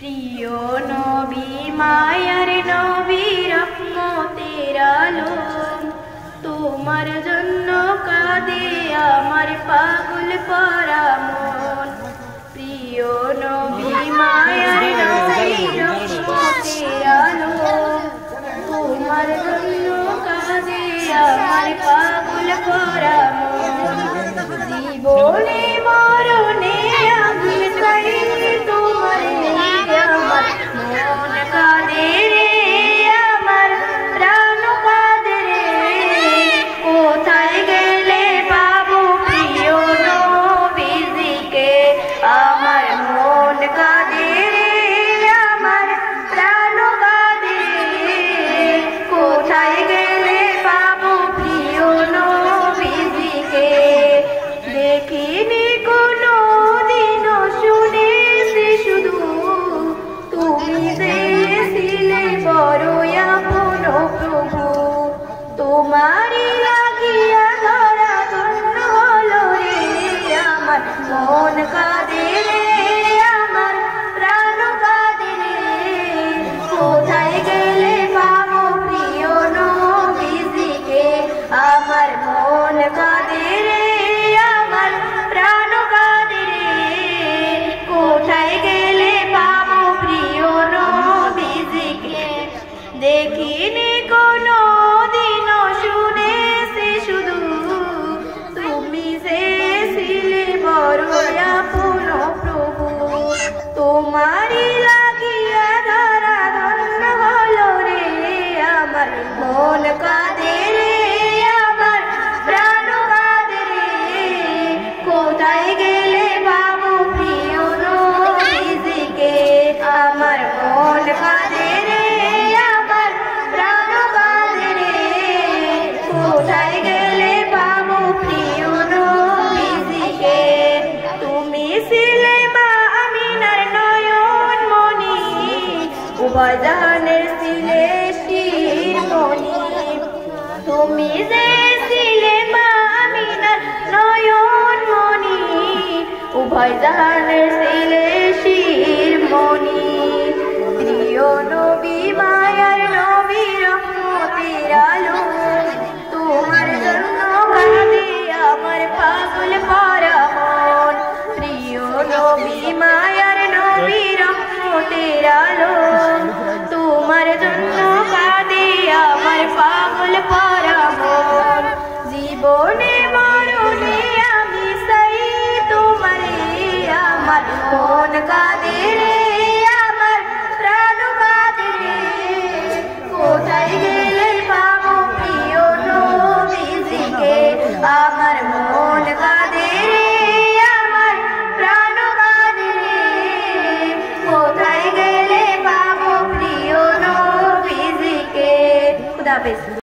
প্রিয় নবী মায়ার নবী রহমতের আলো, তোমার জন্য কাঁদে আমার পাগল পরা মন। প্রিয় নবী মায়ার নবী রহমতের আলো, তোমার জন্য কাঁদে আমার পাগল পরা মন। জীবনে মরণে আমি চাই তোমার আমার মন কাঁদে রে, আমার প্রাণ কাঁদে রে। কোথায় গেলে পাবো প্রিয় নবীজিকে, আমার মন কাঁদে রে, আমার প্রাণ কাঁদে রে। কোথায় গেলে পাবো প্রিয় নবীজিকে, দেখিনি কোনো দিন শুনেছি শুধু তুমি যে ছিলে বড় আপন প্রভু। তোমারই লাগিয়া ধরা ধন্য হলো রে, আমার মন কাঁদে রে, আমার প্রাণ কাঁদে রে। কোথায় গেলে পাবো প্রিয় নবীজিকে, আমার মন কাঁদে রে, আমার প্রাণ কাঁদে রে। কোথায় গেলে পাবো প্রিয় নবীজিকে, দেখিনি কোনো দিন শুনেছি শুধু তুমি যে ছিলে বড় আপন প্রভু। তোমারই লাগিয়া ধরা ধন্য হলো রে, আমার মন কাঁদে রে, আমার প্রাণ কাঁদে রে। কোথায় গেলে পাবো প্রিয় নবীজিকে, আমার মন কাঁদে রে, আমার প্রাণ কাঁদে রে। কোথায় গেলে পাবো প্রিয় নবীজিকে, তুমি ছিলে মা আমিনার নয়ন মনি, উভয় জাহানের ছিলে শিরোমণি। তুমি যে ছিলে মা আমিনার নয়ন মনি, উভয় জাহানের ছিলে শিরোমণি। প্রিয় নবী মায়ার নবী রহমতের আলো, তোমার জন্য কাঁদে আমার পাগল পরা মন। প্রিয় নবী মায়ার নবী রহমতের আলো, তোমার জন্য কাঁদে আমার পাগল পরা মন। জীবনে মরণে আমি চাই তোমারে, আমার মন কাঁদে রে, আমার প্রাণ কাঁদে রে। কোথায় গেলে পাবো প্রিয় নবীজিকে, আমার মন কাঁদে রে, আমার প্রাণ কাঁদে রে। কোথায় গেলে পাবো প্রিয় নবীজিকে। খুদা হাফেজ।